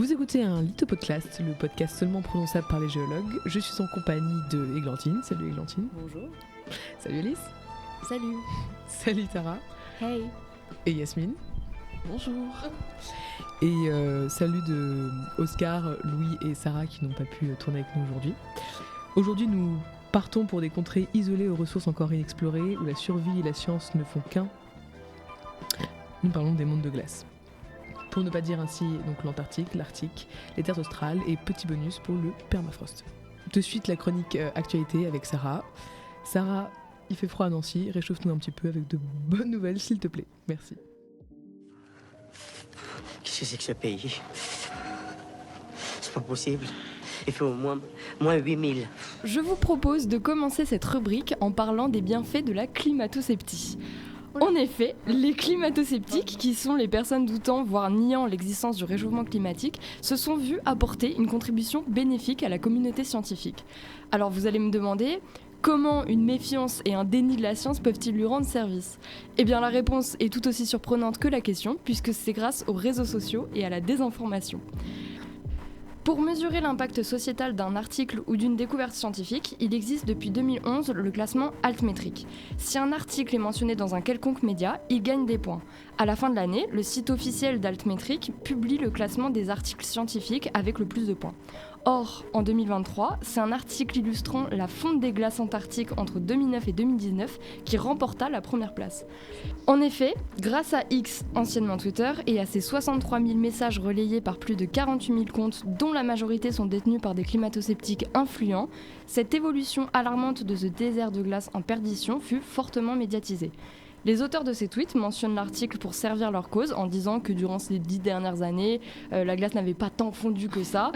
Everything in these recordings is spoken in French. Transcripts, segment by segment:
Vous écoutez un Lithopodcast, le podcast seulement prononçable par les géologues. Je suis en compagnie de Églantine. Salut Églantine. Bonjour. Salut Alice. Salut. Salut Tara. Hey. Et Yasmine. Bonjour. Et salut de Oscar, Louis et Sarah qui n'ont pas pu tourner avec nous aujourd'hui. Aujourd'hui, nous partons pour des contrées isolées aux ressources encore inexplorées, où la survie et la science ne font qu'un. Nous parlons des mondes de glace. Pour ne pas dire ainsi donc l'Antarctique, l'Arctique, les terres australes et petit bonus pour le permafrost. De suite la chronique actualité avec Sarah. Sarah, il fait froid à Nancy, réchauffe-nous un petit peu avec de bonnes nouvelles s'il te plaît. Merci. Qu'est-ce que c'est que ce pays? C'est pas possible. Il fait au moins 8000. Je vous propose de commencer cette rubrique en parlant des bienfaits de la climato-sceptie. En effet, les climato-sceptiques, qui sont les personnes doutant, voire niant l'existence du réchauffement climatique, se sont vus apporter une contribution bénéfique à la communauté scientifique. Alors vous allez me demander, comment une méfiance et un déni de la science peuvent-ils lui rendre service ? Eh bien la réponse est tout aussi surprenante que la question, puisque c'est grâce aux réseaux sociaux et à la désinformation. Pour mesurer l'impact sociétal d'un article ou d'une découverte scientifique, il existe depuis 2011 le classement altmétrique. Si un article est mentionné dans un quelconque média, il gagne des points. À la fin de l'année, le site officiel d'Altmétrique publie le classement des articles scientifiques avec le plus de points. Or, en 2023, c'est un article illustrant la fonte des glaces antarctiques entre 2009 et 2019 qui remporta la première place. En effet, grâce à X, anciennement Twitter, et à ses 63 000 messages relayés par plus de 48 000 comptes, dont la majorité sont détenus par des climato-sceptiques influents, cette évolution alarmante de ce désert de glace en perdition fut fortement médiatisée. Les auteurs de ces tweets mentionnent l'article pour servir leur cause en disant que durant ces 10 dernières années, la glace n'avait pas tant fondu que ça.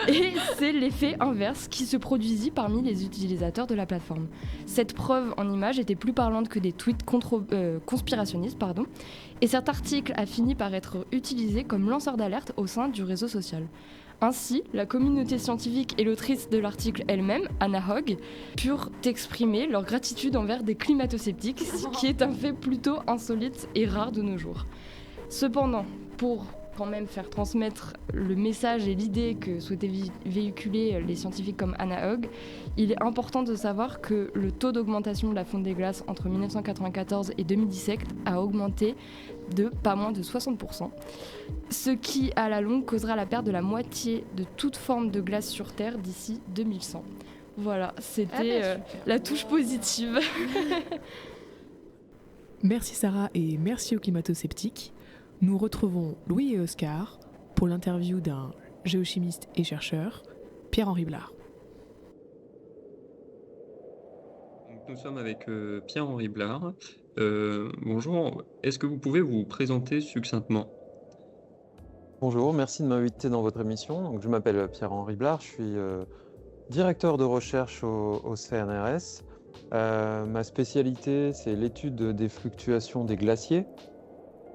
Et c'est l'effet inverse qui se produisit parmi les utilisateurs de la plateforme. Cette preuve en images était plus parlante que des tweets conspirationnistes. Et cet article a fini par être utilisé comme lanceur d'alerte au sein du réseau social. Ainsi, la communauté scientifique et l'autrice de l'article elle-même, Anna Hogg, purent exprimer leur gratitude envers des climato-sceptiques, ce qui est un fait plutôt insolite et rare de nos jours. Cependant, pour quand même faire transmettre le message et l'idée que souhaitaient véhiculer les scientifiques comme Anna Hogg, il est important de savoir que le taux d'augmentation de la fonte des glaces entre 1994 et 2017 a augmenté de pas moins de 60%, ce qui à la longue causera la perte de la moitié de toute forme de glace sur Terre d'ici 2100. Voilà, c'était la touche positive. Merci Sarah et merci aux climato-sceptiques. Nous retrouvons Louis et Oscar pour l'interview d'un géochimiste et chercheur, Pierre-Henri Blard. Nous sommes avec Pierre-Henri Blard. Bonjour, est-ce que vous pouvez vous présenter succinctement ? Bonjour, merci de m'inviter dans votre émission. Donc, je m'appelle Pierre-Henri Blard, je suis directeur de recherche au CNRS. Ma spécialité, c'est l'étude des fluctuations des glaciers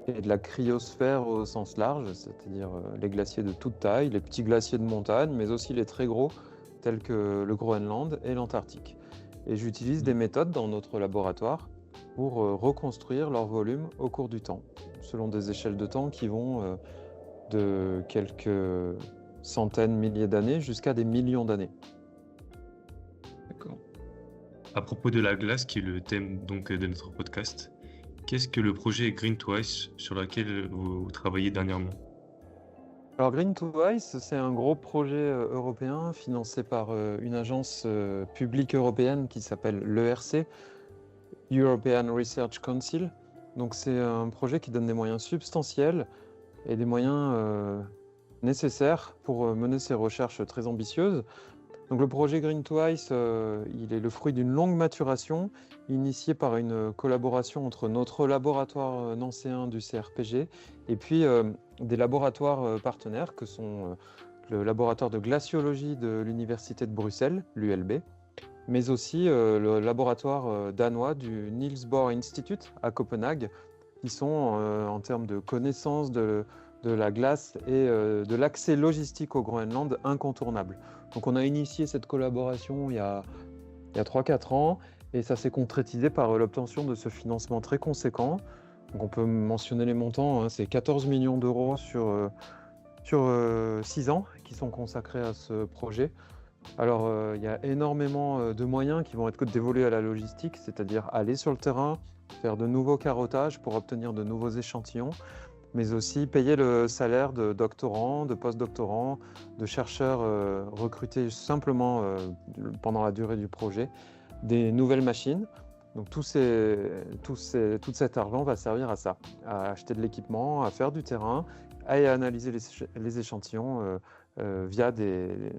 et de la cryosphère au sens large, c'est-à-dire les glaciers de toute taille, les petits glaciers de montagne, mais aussi les très gros, tels que le Groenland et l'Antarctique. Et j'utilise des méthodes dans notre laboratoire pour reconstruire leur volume au cours du temps, selon des échelles de temps qui vont de quelques centaines, milliers d'années jusqu'à des millions d'années. D'accord. À propos de la glace, qui est le thème donc de notre podcast, qu'est-ce que le projet Green to Ice sur lequel vous travaillez dernièrement ? Alors Green to Ice, c'est un gros projet européen financé par une agence publique européenne qui s'appelle l'ERC, European Research Council. Donc c'est un projet qui donne des moyens substantiels et des moyens nécessaires pour mener ces recherches très ambitieuses. Donc le projet Green to Ice, il est le fruit d'une longue maturation initiée par une collaboration entre notre laboratoire nancéen du CRPG et puis des laboratoires partenaires que sont le laboratoire de glaciologie de l'Université de Bruxelles, l'ULB, mais aussi le laboratoire danois du Niels Bohr Institute à Copenhague, qui sont en termes de connaissance de la glace et de l'accès logistique au Groenland incontournable. Donc on a initié cette collaboration il y a 3-4 ans et ça s'est concrétisé par l'obtention de ce financement très conséquent. Donc on peut mentionner les montants, c'est 14 millions d'euros sur sur 6 ans qui sont consacrés à ce projet. Alors, il y a énormément de moyens qui vont être dévolus à la logistique, c'est-à-dire aller sur le terrain, faire de nouveaux carottages pour obtenir de nouveaux échantillons, mais aussi payer le salaire de doctorants, de post-doctorants, de chercheurs recrutés simplement pendant la durée du projet, des nouvelles machines. Donc tout cet argent va servir à ça, à acheter de l'équipement, à faire du terrain, à analyser les échantillons via des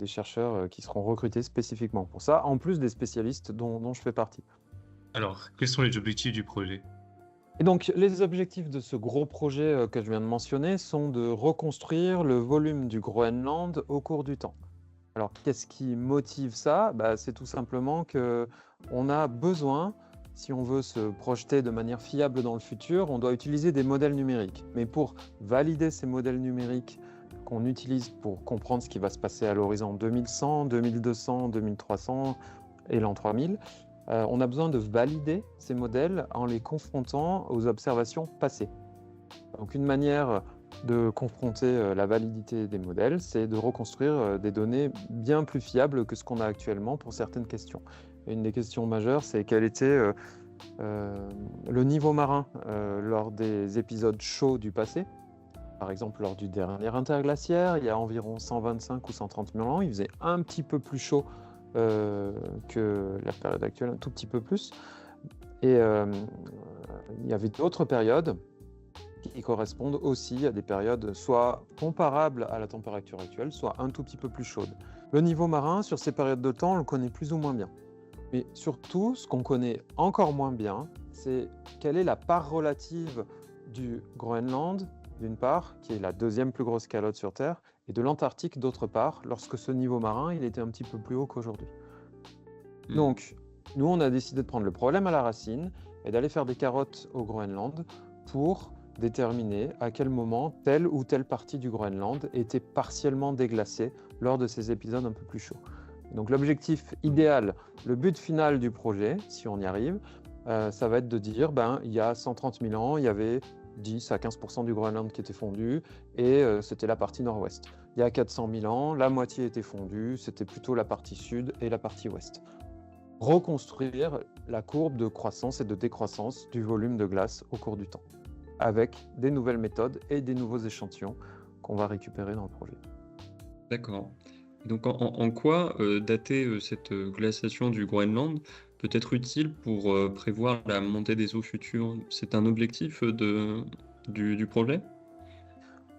chercheurs qui seront recrutés spécifiquement pour ça, en plus des spécialistes dont je fais partie. Alors, quels sont les objectifs du projet? Et donc, les objectifs de ce gros projet que je viens de mentionner sont de reconstruire le volume du Groenland au cours du temps. Alors, qu'est-ce qui motive ça? C'est tout simplement qu'on a besoin, si on veut se projeter de manière fiable dans le futur, on doit utiliser des modèles numériques. Mais pour valider ces modèles numériques qu'on utilise pour comprendre ce qui va se passer à l'horizon 2100, 2200, 2300 et l'an 3000, on a besoin de valider ces modèles en les confrontant aux observations passées. Donc une manière de confronter la validité des modèles, c'est de reconstruire des données bien plus fiables que ce qu'on a actuellement pour certaines questions. Et une des questions majeures, c'est quel était le niveau marin lors des épisodes chauds du passé. Par exemple, lors du dernier interglaciaire, il y a environ 125 ou 130 000 ans, il faisait un petit peu plus chaud que la période actuelle, un tout petit peu plus. Et il y avait d'autres périodes qui correspondent aussi à des périodes soit comparables à la température actuelle, soit un tout petit peu plus chaudes. Le niveau marin, sur ces périodes de temps, on le connaît plus ou moins bien. Mais surtout, ce qu'on connaît encore moins bien, c'est quelle est la part relative du Groenland, d'une part, qui est la deuxième plus grosse calotte sur Terre, et de l'Antarctique, d'autre part, lorsque ce niveau marin il était un petit peu plus haut qu'aujourd'hui. Donc, nous, on a décidé de prendre le problème à la racine et d'aller faire des carottes au Groenland pour déterminer à quel moment telle ou telle partie du Groenland était partiellement déglacée lors de ces épisodes un peu plus chauds. Donc l'objectif idéal, le but final du projet, si on y arrive, ça va être de dire, il y a 130 000 ans, il y avait 10 à 15% du Groenland qui était fondu et c'était la partie nord-ouest. Il y a 400 000 ans, la moitié était fondue, c'était plutôt la partie sud et la partie ouest. Reconstruire la courbe de croissance et de décroissance du volume de glace au cours du temps, avec des nouvelles méthodes et des nouveaux échantillons qu'on va récupérer dans le projet. D'accord. Donc en quoi dater cette glaciation du Groenland peut être utile pour prévoir la montée des eaux futures? C'est un objectif du projet?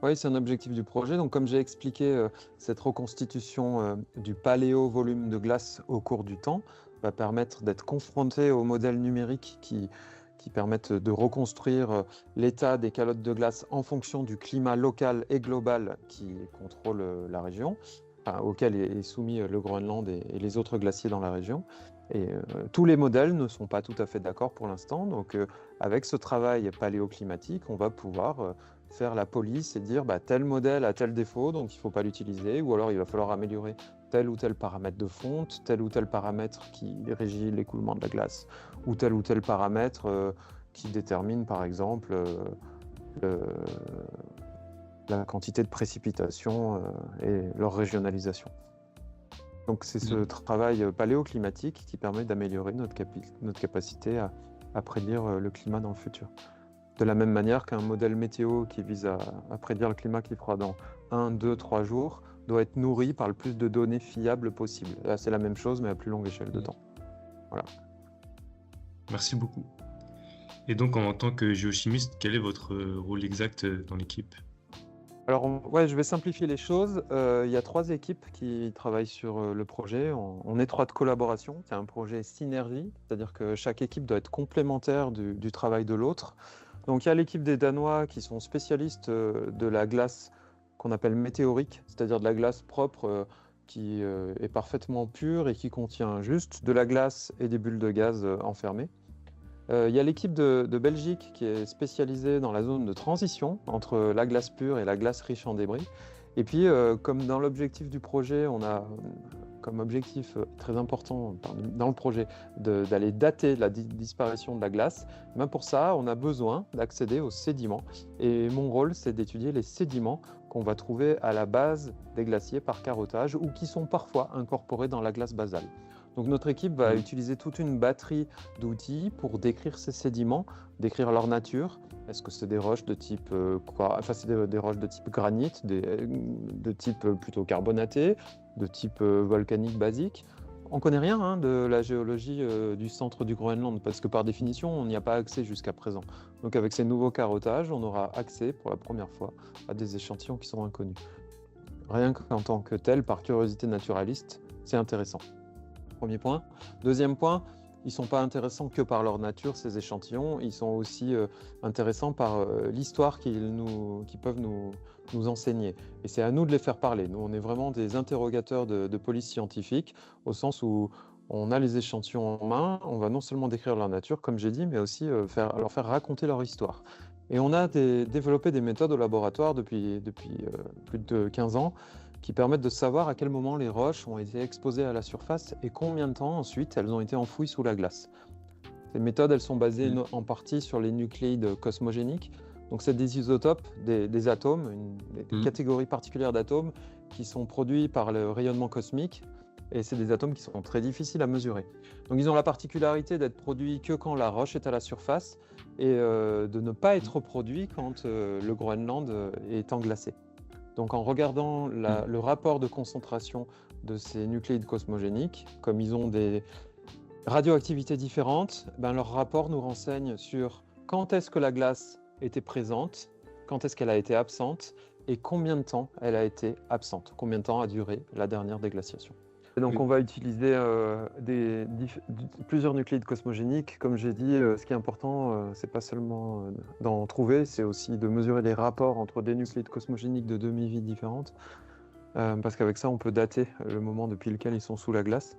Oui, c'est un objectif du projet. Donc, comme j'ai expliqué, cette reconstitution du paléo-volume de glace au cours du temps va permettre d'être confronté aux modèles numériques qui permettent de reconstruire l'état des calottes de glace en fonction du climat local et global qui contrôle la région, auquel est soumis le Groenland et les autres glaciers dans la région. Et tous les modèles ne sont pas tout à fait d'accord pour l'instant. Donc, avec ce travail paléoclimatique, on va pouvoir faire la police et dire tel modèle a tel défaut, donc il ne faut pas l'utiliser, ou alors il va falloir améliorer tel ou tel paramètre de fonte, tel ou tel paramètre qui régit l'écoulement de la glace, ou tel paramètre qui détermine par exemple la quantité de précipitations et leur régionalisation. Donc c'est ce travail paléoclimatique qui permet d'améliorer notre capacité à prédire le climat dans le futur. De la même manière qu'un modèle météo qui vise à prédire le climat qu'il fera dans 1, 2, 3 jours doit être nourri par le plus de données fiables possible. Là, c'est la même chose, mais à plus longue échelle de temps. Voilà. Merci beaucoup. Et donc, en tant que géochimiste, quel est votre rôle exact dans l'équipe? Alors, je vais simplifier les choses. Il y a 3 équipes qui travaillent sur le projet en étroite collaboration. C'est un projet synergie, c'est-à-dire que chaque équipe doit être complémentaire du travail de l'autre. Donc, il y a l'équipe des Danois qui sont spécialistes de la glace qu'on appelle météorique, c'est-à-dire de la glace propre qui est parfaitement pure et qui contient juste de la glace et des bulles de gaz enfermées. Il y a l'équipe de Belgique qui est spécialisée dans la zone de transition entre la glace pure et la glace riche en débris. Et puis, comme dans l'objectif du projet, on a comme objectif très important dans le projet d'aller dater la disparition de la glace, pour ça, on a besoin d'accéder aux sédiments. Et mon rôle, c'est d'étudier les sédiments qu'on va trouver à la base des glaciers par carottage ou qui sont parfois incorporés dans la glace basale. Donc notre équipe va utiliser toute une batterie d'outils pour décrire ces sédiments, décrire leur nature. Est-ce que c'est des roches de type des roches de type granit, de type plutôt carbonaté, de type volcanique basique? On ne connaît rien de la géologie du centre du Groenland parce que par définition, on n'y a pas accès jusqu'à présent. Donc avec ces nouveaux carottages, on aura accès pour la première fois à des échantillons qui sont inconnus. Rien qu'en tant que tel, par curiosité naturaliste, c'est intéressant. Premier point. Deuxième point, ils ne sont pas intéressants que par leur nature, ces échantillons. Ils sont aussi intéressants par l'histoire qu'ils peuvent nous enseigner. Et c'est à nous de les faire parler. Nous, on est vraiment des interrogateurs de police scientifique, au sens où on a les échantillons en main. On va non seulement décrire leur nature, comme j'ai dit, mais aussi leur faire raconter leur histoire. Et on a développé des méthodes au laboratoire depuis plus de 15 ans qui permettent de savoir à quel moment les roches ont été exposées à la surface et combien de temps ensuite elles ont été enfouies sous la glace. Ces méthodes, elles sont basées en partie sur les nucléides cosmogéniques. Donc c'est des isotopes, des atomes, des catégories particulières d'atomes qui sont produits par le rayonnement cosmique. Et c'est des atomes qui sont très difficiles à mesurer. Donc ils ont la particularité d'être produits que quand la roche est à la surface et de ne pas être produits quand le Groenland est englacé. Donc en regardant le rapport de concentration de ces nucléides cosmogéniques, comme ils ont des radioactivités différentes, leur rapport nous renseigne sur quand est-ce que la glace était présente, quand est-ce qu'elle a été absente et combien de temps elle a été absente, combien de temps a duré la dernière déglaciation. Et donc on va utiliser plusieurs nucléides cosmogéniques. Comme j'ai dit, ce qui est important, c'est pas seulement d'en trouver, c'est aussi de mesurer les rapports entre des nucléides cosmogéniques de demi-vie différentes, parce qu'avec ça, on peut dater le moment depuis lequel ils sont sous la glace.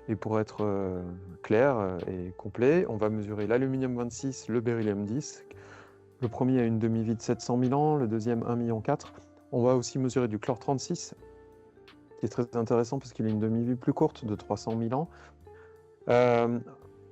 Et pour être clair et complet, on va mesurer l'aluminium 26, le beryllium 10. Le premier a une demi-vie de 700 000 ans, le deuxième 1,4 million. On va aussi mesurer du chlore 36, qui est très intéressant parce qu'il a une demi-vie plus courte de 300 000 ans.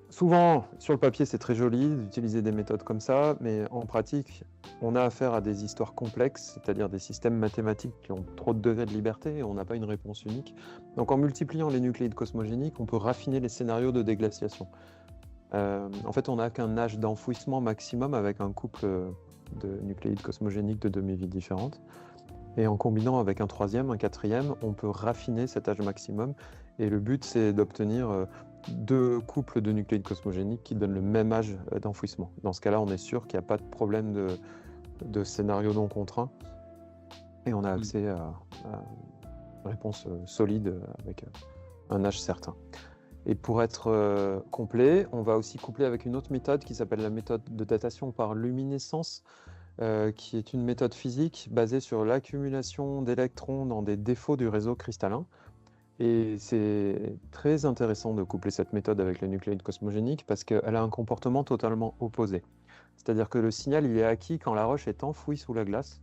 Souvent, sur le papier, c'est très joli d'utiliser des méthodes comme ça, mais en pratique, on a affaire à des histoires complexes, c'est-à-dire des systèmes mathématiques qui ont trop de degrés de liberté et on n'a pas une réponse unique. Donc en multipliant les nucléides cosmogéniques, on peut raffiner les scénarios de déglaciation. En fait, on n'a qu'un âge d'enfouissement maximum avec un couple de nucléides cosmogéniques de demi-vie différentes. Et en combinant avec un troisième, un quatrième, on peut raffiner cet âge maximum. Et le but, c'est d'obtenir deux couples de nucléides cosmogéniques qui donnent le même âge d'enfouissement. Dans ce cas-là, on est sûr qu'il n'y a pas de problème de scénario non contraint. Et on a accès à une réponse solide avec un âge certain. Et pour être complet, on va aussi coupler avec une autre méthode qui s'appelle la méthode de datation par luminescence, qui est une méthode physique basée sur l'accumulation d'électrons dans des défauts du réseau cristallin. Et c'est très intéressant de coupler cette méthode avec les nucléides cosmogéniques parce qu'elle a un comportement totalement opposé. C'est-à-dire que le signal, il est acquis quand la roche est enfouie sous la glace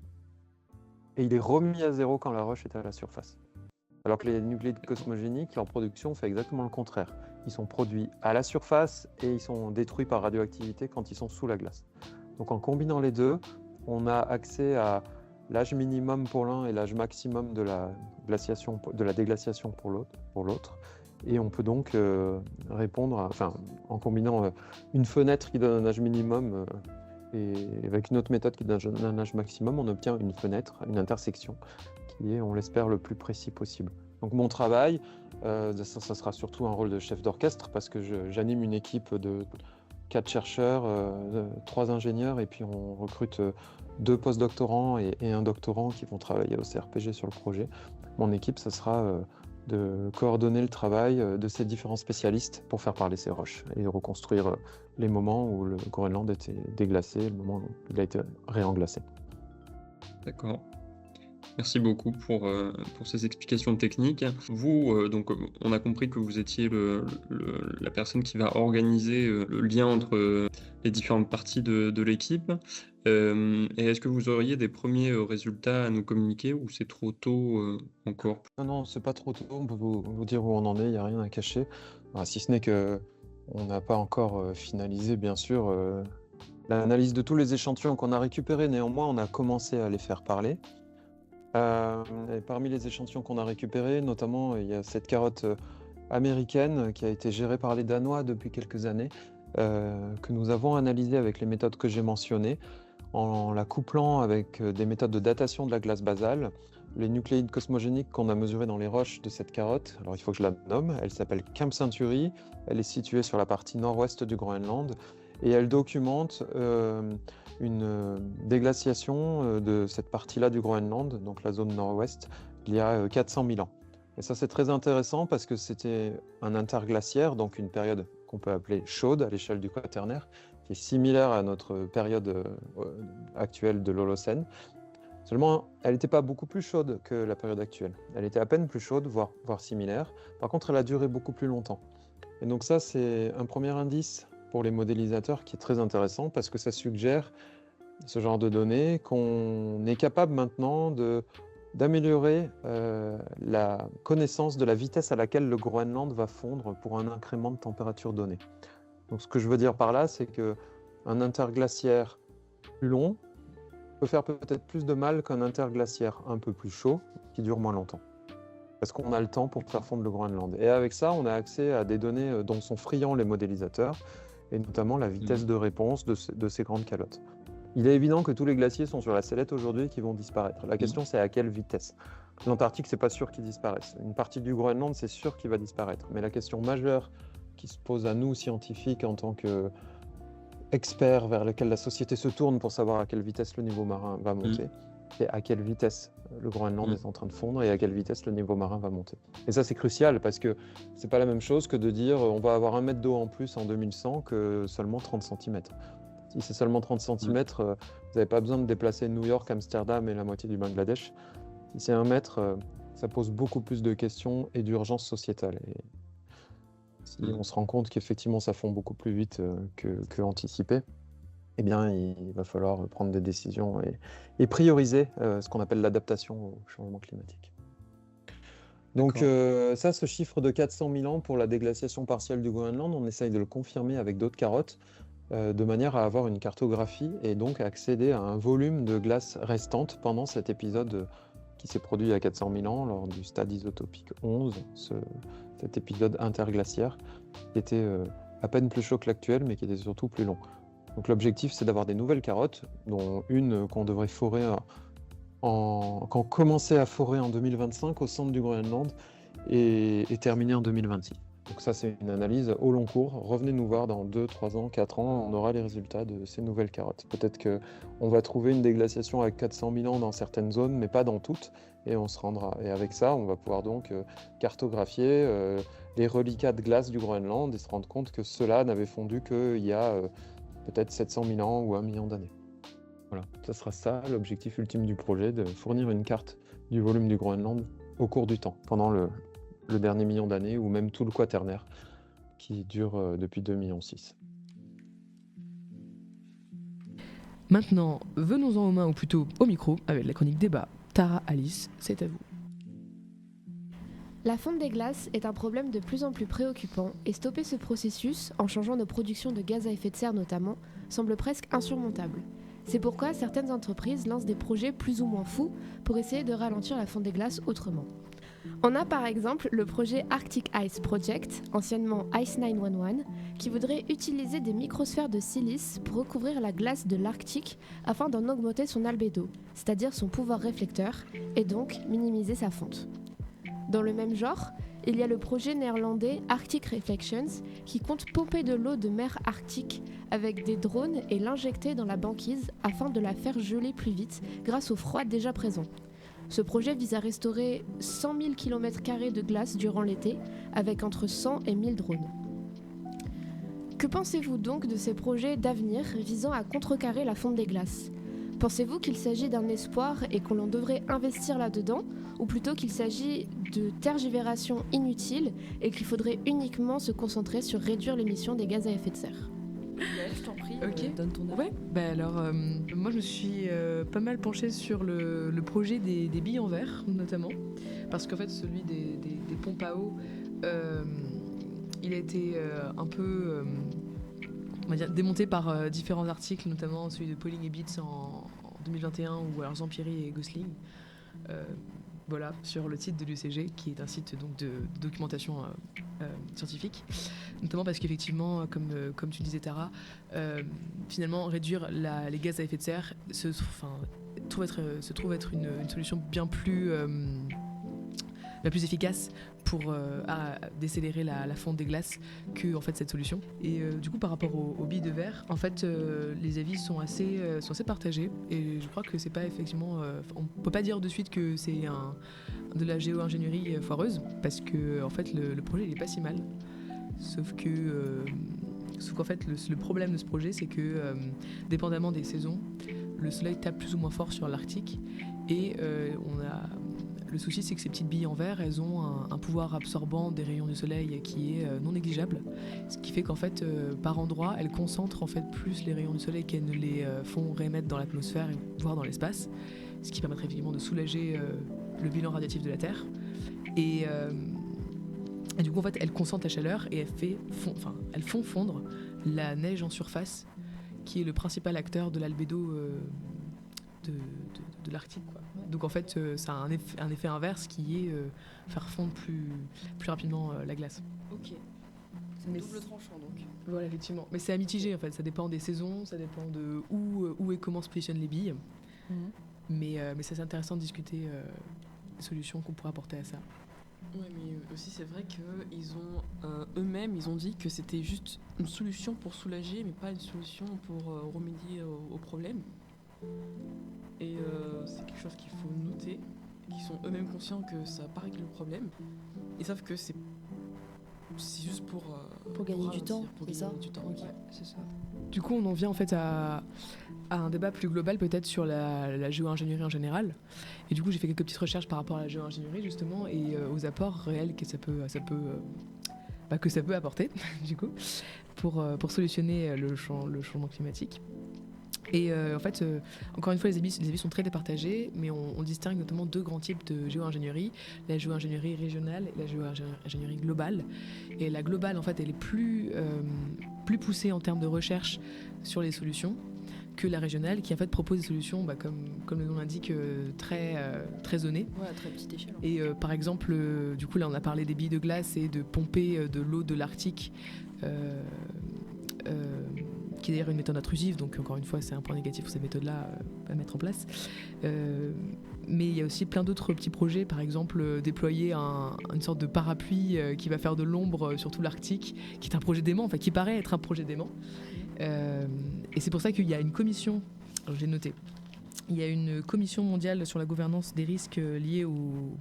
et il est remis à zéro quand la roche est à la surface. Alors que les nucléides cosmogéniques, leur production fait exactement le contraire. Ils sont produits à la surface et ils sont détruits par radioactivité quand ils sont sous la glace. Donc en combinant les deux, on a accès à l'âge minimum pour l'un et l'âge maximum de la déglaciation pour l'autre. Et on peut donc répondre, en combinant une fenêtre qui donne un âge minimum et avec une autre méthode qui donne un âge maximum, on obtient une fenêtre, une intersection qui est, on l'espère, le plus précis possible. Donc mon travail, ça sera surtout un rôle de chef d'orchestre parce que j'anime une équipe de 4 chercheurs, 3 ingénieurs et puis on recrute 2 postdoctorants et un doctorant qui vont travailler au CRPG sur le projet. Mon équipe, ça sera de coordonner le travail de ces différents spécialistes pour faire parler ces roches et reconstruire les moments où le Groenland était déglacé, le moment où il a été réenglacé. D'accord. Merci beaucoup pour ces explications techniques. Vous, donc, on a compris que vous étiez la personne qui va organiser le lien entre les différentes parties de l'équipe. Et est-ce que vous auriez des premiers résultats à nous communiquer ou c'est trop tôt encore? Non, c'est pas trop tôt. On peut vous dire où on en est, il n'y a rien à cacher. Si ce n'est qu'on n'a pas encore finalisé, bien sûr, l'analyse de tous les échantillons qu'on a récupérés. Néanmoins, on a commencé à les faire parler. Et parmi les échantillons qu'on a récupérés, notamment, il y a cette carotte américaine qui a été gérée par les Danois depuis quelques années, que nous avons analysée avec les méthodes que j'ai mentionnées, en la couplant avec des méthodes de datation de la glace basale. Les nucléides cosmogéniques qu'on a mesurés dans les roches de cette carotte, alors il faut que je la nomme, elle s'appelle Camp Century, elle est située sur la partie nord-ouest du Groenland, et elle documente une déglaciation de cette partie-là du Groenland, donc la zone nord-ouest, il y a 400 000 ans. Et ça, c'est très intéressant parce que c'était un interglaciaire, donc une période qu'on peut appeler chaude à l'échelle du Quaternaire, qui est similaire à notre période actuelle de l'Holocène. Seulement, elle n'était pas beaucoup plus chaude que la période actuelle. Elle était à peine plus chaude, voire similaire. Par contre, elle a duré beaucoup plus longtemps. Et donc ça, c'est un premier indice pour les modélisateurs qui est très intéressant parce que ça suggère, ce genre de données, qu'on est capable maintenant d'améliorer la connaissance de la vitesse à laquelle le Groenland va fondre pour un incrément de température donné. Donc ce que je veux dire par là, c'est qu'un interglaciaire plus long peut faire peut-être plus de mal qu'un interglaciaire un peu plus chaud qui dure moins longtemps. Parce qu'on a le temps pour faire fondre le Groenland. Et avec ça, on a accès à des données dont sont friands les modélisateurs, et notamment la vitesse de réponse de ces grandes calottes. Il est évident que tous les glaciers sont sur la sellette aujourd'hui et qui vont disparaître. La question, c'est à quelle vitesse. L'Antarctique, c'est pas sûr qu'il disparaisse. Une partie du Groenland, c'est sûr qu'il va disparaître. Mais la question majeure qui se pose à nous, scientifiques, en tant qu'experts vers lesquels la société se tourne pour savoir à quelle vitesse le niveau marin va monter, c'est à quelle vitesse le Groenland est en train de fondre et à quelle vitesse le niveau marin va monter. Et ça, c'est crucial parce que c'est pas la même chose que de dire on va avoir 1 mètre d'eau en plus en 2100 que seulement 30 cm. Si c'est seulement 30 cm, vous n'avez pas besoin de déplacer New York, Amsterdam et la moitié du Bangladesh. Si c'est 1 mètre, ça pose beaucoup plus de questions et d'urgences sociétales. Et si on se rend compte qu'effectivement ça fond beaucoup plus vite que anticipé, eh bien il va falloir prendre des décisions et prioriser ce qu'on appelle l'adaptation au changement climatique. Donc ça, ce chiffre de 400 000 ans pour la déglaciation partielle du Groenland, on essaye de le confirmer avec d'autres carottes, de manière à avoir une cartographie et donc accéder à un volume de glace restante pendant cet épisode qui s'est produit il y a 400 000 ans lors du stade isotopique 11, cet épisode interglaciaire qui était à peine plus chaud que l'actuel mais qui était surtout plus long. Donc l'objectif, c'est d'avoir des nouvelles carottes, dont une qu'on devrait forer qu'on commençait à forer en 2025 au centre du Groenland et terminer en 2026. Donc ça, c'est une analyse au long cours. Revenez nous voir dans 2, 3 ans, 4 ans, on aura les résultats de ces nouvelles carottes. Peut-être qu'on va trouver une déglaciation avec 400 000 ans dans certaines zones, mais pas dans toutes, et on se rendra. Et avec ça, on va pouvoir donc cartographier les reliquats de glace du Groenland et se rendre compte que cela n'avait fondu qu'il y a peut-être 700 000 ans ou 1 million d'années. Voilà, ça sera ça l'objectif ultime du projet, de fournir une carte du volume du Groenland au cours du temps, pendant le dernier million d'années, ou même tout le Quaternaire, qui dure depuis 2,6 millions. Maintenant, venons-en aux mains, ou plutôt au micro, avec la chronique débat. Tara, Alice, c'est à vous. La fonte des glaces est un problème de plus en plus préoccupant, et stopper ce processus, en changeant nos productions de gaz à effet de serre notamment, semble presque insurmontable. C'est pourquoi certaines entreprises lancent des projets plus ou moins fous pour essayer de ralentir la fonte des glaces autrement. On a par exemple le projet Arctic Ice Project, anciennement Ice 911, qui voudrait utiliser des microsphères de silice pour recouvrir la glace de l'Arctique afin d'en augmenter son albédo, c'est-à-dire son pouvoir réflecteur, et donc minimiser sa fonte. Dans le même genre, il y a le projet néerlandais Arctic Reflections qui compte pomper de l'eau de mer Arctique avec des drones et l'injecter dans la banquise afin de la faire geler plus vite grâce au froid déjà présent. Ce projet vise à restaurer 100 000 km² de glace durant l'été, avec entre 100 et 1000 drones. Que pensez-vous donc de ces projets d'avenir visant à contrecarrer la fonte des glaces ? Pensez-vous qu'il s'agit d'un espoir et qu'on devrait investir là-dedans, ou plutôt qu'il s'agit de tergiversations inutiles et qu'il faudrait uniquement se concentrer sur réduire l'émission des gaz à effet de serre ? Je t'en prie, Ok. donne ton avis. Ouais, alors moi je me suis pas mal penchée sur le projet des billes en verre notamment, parce qu'en fait celui des pompes à eau, il a été un peu on va dire, démonté par différents articles, notamment celui de Pauling et Bitts en 2021 ou alors Zampieri et Gosling. voilà, sur le site de l'UCG, qui est un site donc, de documentation scientifique, notamment parce qu'effectivement, comme tu disais Tara, finalement réduire les gaz à effet de serre se trouve être une solution bien plus efficace pour décélérer la fonte des glaces que en fait cette solution. Et du coup par rapport aux billes de verre, en fait les avis sont assez partagés et je crois que c'est pas effectivement on peut pas dire de suite que c'est de la géo-ingénierie foireuse parce que en fait le projet il est pas si mal, sauf qu'en fait le problème de ce projet c'est que dépendamment des saisons le soleil tape plus ou moins fort sur l'Arctique et le souci, c'est que ces petites billes en verre, elles ont un pouvoir absorbant des rayons du soleil qui est non négligeable. Ce qui fait qu'en fait, par endroits, elles concentrent en fait plus les rayons du soleil qu'elles ne les font réémettre dans l'atmosphère, voire dans l'espace. Ce qui permettrait effectivement de soulager le bilan radiatif de la Terre. Et du coup, en fait, elles concentrent la chaleur et elles font fondre la neige en surface, qui est le principal acteur de l'albédo de l'Arctique, quoi. Donc en fait, ça a un effet inverse qui est faire fondre plus rapidement la glace. Ok. C'est double tranchant donc. Voilà, effectivement. Mais c'est à mitiger en fait, ça dépend des saisons, ça dépend de où et comment se positionnent les billes. Mais c'est intéressant de discuter des solutions qu'on pourrait apporter à ça. Oui, mais aussi c'est vrai qu'ils ont eux-mêmes, ils ont dit que c'était juste une solution pour soulager, mais pas une solution pour remédier au problème. Et c'est quelque chose qu'il faut noter, qu'ils sont eux-mêmes conscients que ça n'a pas réglé le problème. Ils savent que c'est juste pour gagner du temps, pour c'est gagner ça du temps. Ok, c'est ça. Du coup, on en vient en fait à un débat plus global peut-être sur la géo-ingénierie en général. Et du coup, j'ai fait quelques petites recherches par rapport à la géo-ingénierie justement et aux apports réels que ça peut apporter du coup pour solutionner le changement climatique. Et en fait, encore une fois, les avis sont très départagés, mais on distingue notamment deux grands types de géo-ingénierie, la géo-ingénierie régionale et la géo-ingénierie globale. Et la globale, en fait, elle est plus poussée en termes de recherche sur les solutions que la régionale, qui en fait propose des solutions, comme le nom l'indique, très zonées. Ouais, à très petite échelle. Et par exemple, du coup, là, on a parlé des billes de glace et de pomper de l'eau de l'Arctique. Qui est d'ailleurs une méthode intrusive, donc encore une fois c'est un point négatif pour cette méthode-là à mettre en place. Mais il y a aussi plein d'autres petits projets, par exemple déployer une sorte de parapluie qui va faire de l'ombre sur tout l'Arctique, qui est un projet dément, enfin qui paraît être un projet dément. Et c'est pour ça qu'il y a une commission, alors j'ai noté, il y a une commission mondiale sur la gouvernance des risques liés au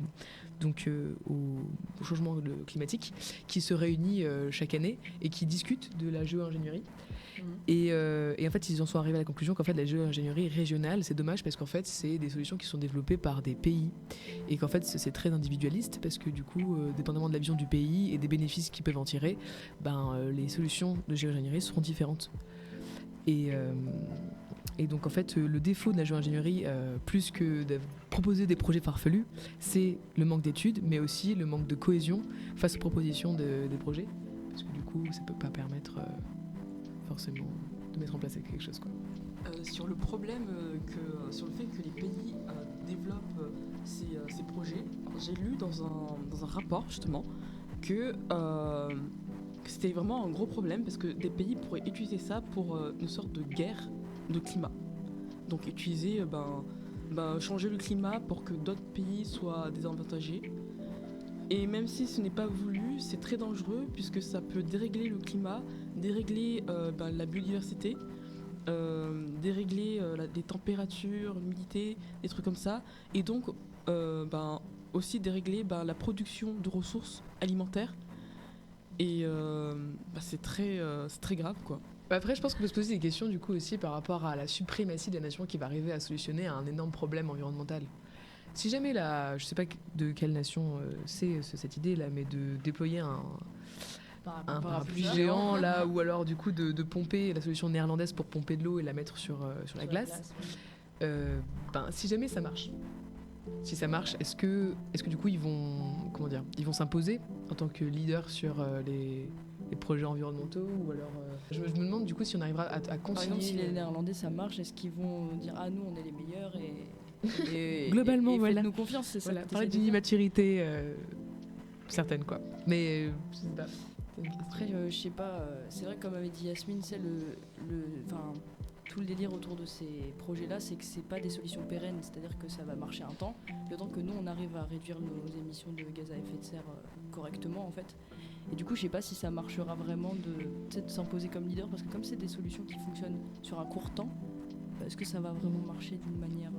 changement climatique qui se réunit chaque année et qui discute de la géo-ingénierie. Et en fait, ils en sont arrivés à la conclusion qu'en fait, la géo-ingénierie régionale, c'est dommage parce qu'en fait, c'est des solutions qui sont développées par des pays et qu'en fait, c'est très individualiste parce que du coup, dépendamment de la vision du pays et des bénéfices qu'ils peuvent en tirer, les solutions de géo-ingénierie seront différentes. Et donc en fait, le défaut de la géo-ingénierie, plus que de proposer des projets farfelus, c'est le manque d'études, mais aussi le manque de cohésion face aux propositions des projets, parce que du coup, ça peut pas permettre forcément de mettre en place quelque chose, quoi. Sur le problème, sur le fait que les pays développent ces projets, j'ai lu dans un rapport justement que c'était vraiment un gros problème parce que des pays pourraient utiliser ça pour une sorte de guerre de climat. Donc utiliser, changer le climat pour que d'autres pays soient désavantagés. Et même si ce n'est pas voulu, c'est très dangereux puisque ça peut dérégler le climat, dérégler la biodiversité, dérégler les températures, l'humidité, des trucs comme ça. Et donc aussi dérégler la production de ressources alimentaires. Et c'est très grave, quoi. Après, je pense qu'on peut se poser des questions du coup aussi par rapport à la suprématie des nations qui va arriver à solutionner un énorme problème environnemental. Si jamais je sais pas de quelle nation c'est cette idée là, mais de déployer un parapluie géant là, ou alors du coup de pomper la solution néerlandaise pour pomper de l'eau et la mettre sur la glace. Si jamais ça marche. Si ça marche, est-ce que du coup ils vont s'imposer en tant que leader sur les projets environnementaux ou alors je me demande du coup si on arrivera à concilier. Par exemple, si les Néerlandais ça marche, est-ce qu'ils vont dire nous on est les meilleurs et Globalement, voilà. Faites-nous confiance, c'est ça. Voilà, que parler t'essaies d'une de dire. immaturité certaine, quoi. Mais je sais pas. C'est une question. Après, je sais pas, c'est vrai, comme avait dit Yasmine, c'est enfin, tout le délire autour de ces projets-là, c'est que c'est pas des solutions pérennes, c'est-à-dire que ça va marcher un temps, le temps que nous, on arrive à réduire nos émissions de gaz à effet de serre correctement, en fait. Et du coup, je sais pas si ça marchera vraiment de s'imposer comme leader, parce que comme c'est des solutions qui fonctionnent sur un court temps, est-ce que ça va vraiment marcher d'une manière...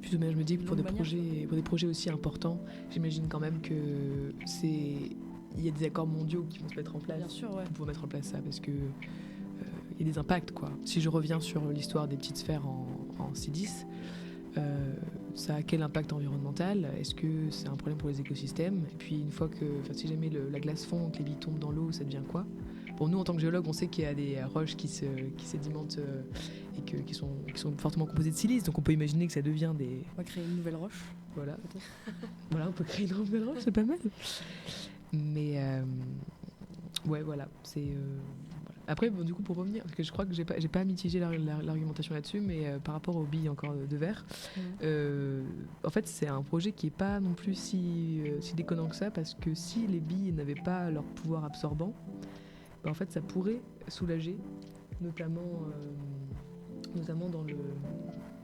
Plus ou moins, je me dis que pour D'une des manière, projets aussi importants, j'imagine quand même que il y a des accords mondiaux qui vont se mettre en place. Bien sûr, ouais. Pour mettre en place ça, parce que il y a des impacts, quoi. Si je reviens sur l'histoire des petites sphères en C10, ça a quel impact environnemental? Est-ce que c'est un problème pour les écosystèmes? Et puis une fois que, si jamais la glace fond, que les billes tombent dans l'eau, ça devient quoi? Pour nous, en tant que géologues, on sait qu'il y a des roches qui sédimentent et qui sont fortement composées de silice, donc on peut imaginer que ça devient des... On va créer une nouvelle roche. Voilà. Voilà, on peut créer une nouvelle roche, c'est pas mal. Mais ouais, voilà, c'est... voilà. Après, bon, du coup, pour revenir, parce que je crois que j'ai pas mitigé l'argumentation là-dessus, mais par rapport aux billes encore de verre, en fait, c'est un projet qui est pas non plus si déconnant que ça, parce que si les billes n'avaient pas leur pouvoir absorbant, en fait, ça pourrait soulager, notamment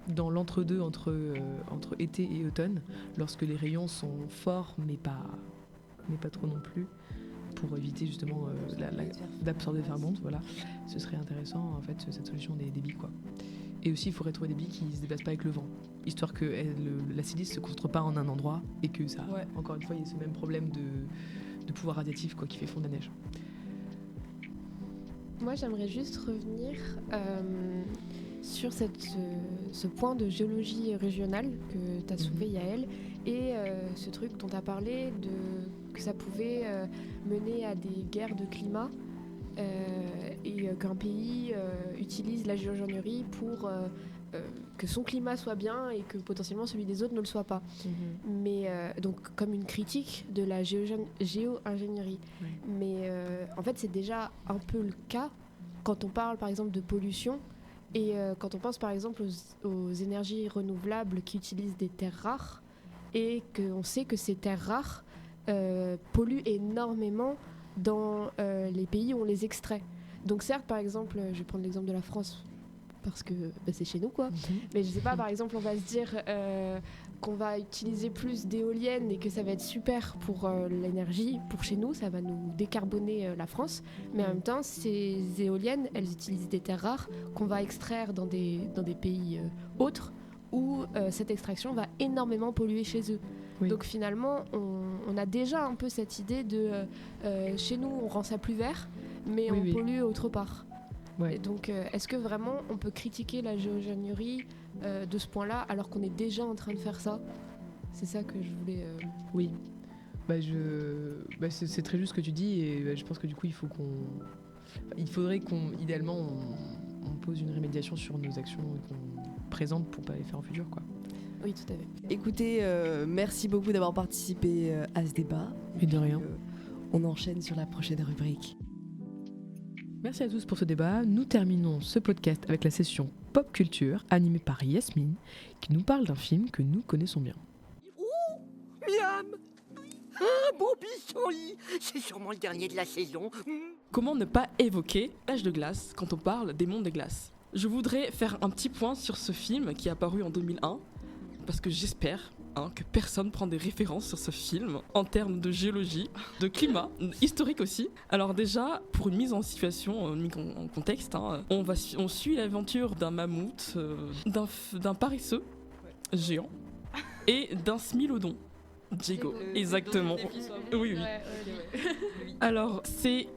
dans l'entre-deux entre été et automne, lorsque les rayons sont forts, mais pas trop non plus, pour éviter justement d'absorber faire monte. Voilà, ce serait intéressant en fait cette solution des billes, quoi. Et aussi, il faudrait trouver des billes qui se déplacent pas avec le vent, histoire que la silice se concentre pas en un endroit et que ça, encore une fois, il y a ce même problème de pouvoir radiatif, quoi, qui fait fondre la neige. Moi, j'aimerais juste revenir sur ce point de géologie régionale que tu as soulevé, Yael, et ce truc dont tu as parlé, que ça pouvait mener à des guerres de climat et qu'un pays utilise la géoingénierie pour que son climat soit bien et que potentiellement celui des autres ne le soit pas. Mais donc comme une critique de la géo-ingénierie. Ouais. Mais en fait, c'est déjà un peu le cas quand on parle par exemple de pollution et quand on pense par exemple aux énergies renouvelables qui utilisent des terres rares et qu'on sait que ces terres rares polluent énormément dans les pays où on les extrait. Donc certes, par exemple, je vais prendre l'exemple de la France parce que c'est chez nous, quoi. Mais je sais pas, par exemple, on va se dire qu'on va utiliser plus d'éoliennes et que ça va être super pour l'énergie, pour chez nous, ça va nous décarboner la France. Mais en même temps, ces éoliennes, elles utilisent des terres rares qu'on va extraire dans des pays autres où cette extraction va énormément polluer chez eux. Oui. Donc finalement, on a déjà un peu cette idée de chez nous, on rend ça plus vert, mais on pollue autre part. Ouais. Et donc, est-ce que vraiment on peut critiquer la géoingénierie de ce point-là alors qu'on est déjà en train de faire ça? C'est ça que je voulais... Oui. C'est très juste ce que tu dis, et je pense que du coup, il faudrait idéalement, on pose une rémédiation sur nos actions qu'on présente pour pas les faire en futur, quoi. Oui, tout à fait. Écoutez, merci beaucoup d'avoir participé à ce débat. Et de rien. On enchaîne sur la prochaine rubrique. Merci à tous pour ce débat. Nous terminons ce podcast avec la session Pop Culture, animée par Yasmine, qui nous parle d'un film que nous connaissons bien. Miam! Un beau pissenlit! C'est sûrement le dernier de la saison. Comment ne pas évoquer L'Âge de glace quand on parle des mondes des glaces? Je voudrais faire un petit point sur ce film qui est apparu en 2001, parce que j'espère que personne prend des références sur ce film en termes de géologie, de climat, historique aussi. Alors déjà, pour une mise en situation, en contexte, on suit l'aventure d'un mammouth, d'un paresseux géant et d'un smilodon. Diego, exactement. Oui. Alors,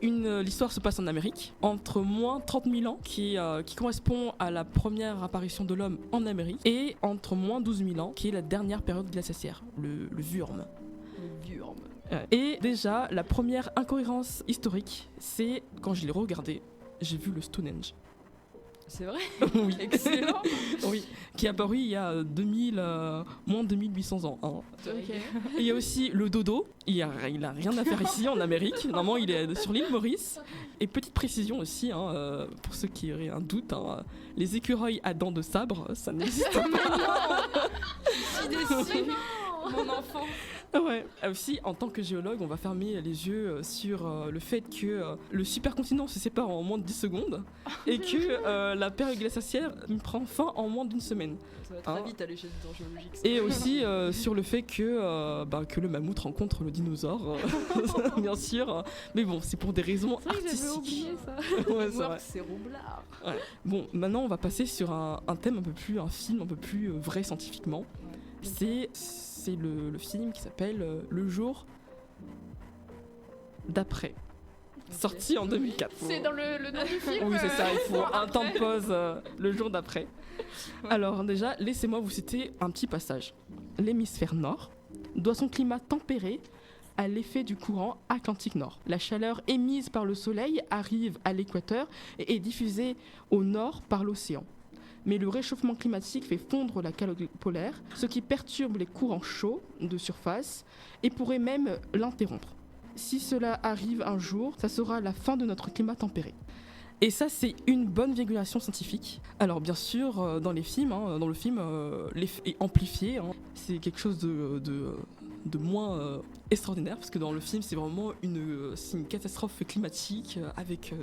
l'histoire se passe en Amérique, entre moins 30 000 ans, qui correspond à la première apparition de l'homme en Amérique, et entre moins 12 000 ans, qui est la dernière période glaciaire, le Wurm. Et déjà, la première incohérence historique, c'est quand je l'ai regardé, j'ai vu le Stonehenge. C'est vrai. Oui. Excellent. Oui, qui est apparu il y a moins de 2800 ans. Hein. Ok. Et il y a aussi le dodo, il a rien à faire ici en Amérique, normalement il est sur l'île Maurice. Et petite précision aussi, hein, pour ceux qui auraient un doute, hein, les écureuils à dents de sabre, ça n'existe pas. Je suis déçue. Mon enfant. Ouais. Aussi, en tant que géologue, on va fermer les yeux sur le fait que le supercontinent se sépare en moins de 10 secondes et que la période glaciaire prend fin en moins d'une semaine. Ça va très vite à l'échelle du temps géologique. ça. Et aussi sur le fait que le mammouth rencontre le dinosaure, bien sûr. Mais bon, c'est pour des raisons C'est vrai que j'avais artistiques. oublié ça. Ouais, c'est vrai. Work, c'est roublard. Ouais. Bon, maintenant on va passer sur un thème un film un peu plus vrai scientifiquement. C'est le film qui s'appelle Le jour d'après, sorti en 2004. C'est dans le nom du film. Oui, c'est ça, il faut un temps de après. pause le jour d'après. Alors déjà, laissez-moi vous citer un petit passage. L'hémisphère nord doit son climat tempéré à l'effet du courant Atlantique Nord. La chaleur émise par le soleil arrive à l'équateur et est diffusée au nord par l'océan. Mais le réchauffement climatique fait fondre la calotte polaire, ce qui perturbe les courants chauds de surface et pourrait même l'interrompre. Si cela arrive un jour, ça sera la fin de notre climat tempéré. Et ça, c'est une bonne vulgarisation scientifique. Alors bien sûr, dans les films, dans le film, l'effet est amplifié. Hein. C'est quelque chose de moins extraordinaire, parce que dans le film, c'est vraiment c'est une catastrophe climatique avec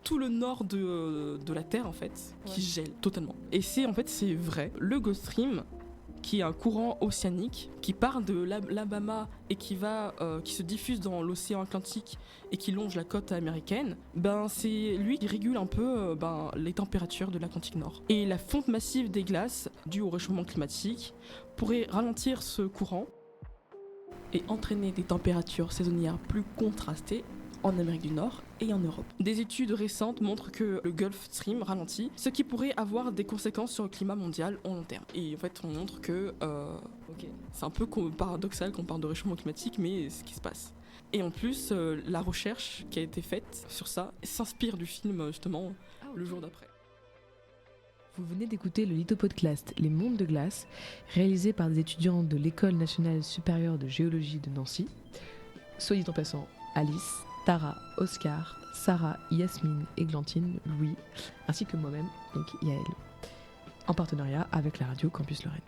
tout le nord de la Terre en fait qui gèle totalement. Et c'est vrai. Le Gulf Stream, qui est un courant océanique qui part de l'Alabama et qui se diffuse dans l'océan Atlantique et qui longe la côte américaine, c'est lui qui régule un peu les températures de l'Atlantique Nord. Et la fonte massive des glaces due au réchauffement climatique pourrait ralentir ce courant et entraîner des températures saisonnières plus contrastées en Amérique du Nord et en Europe. Des études récentes montrent que le Gulf Stream ralentit, ce qui pourrait avoir des conséquences sur le climat mondial en long terme. Et en fait, on montre que c'est un peu paradoxal qu'on parle de réchauffement climatique, mais c'est ce qui se passe. Et en plus, la recherche qui a été faite sur ça s'inspire du film, justement, Le jour d'après. Vous venez d'écouter le Lithopodcast Les Mondes de glace, réalisé par des étudiants de l'École nationale supérieure de géologie de Nancy. Soit dit en passant, Alice, Tara, Oscar, Sarah, Yasmine, Églantine, Louis, ainsi que moi-même, donc Yael, en partenariat avec la radio Campus Lorraine.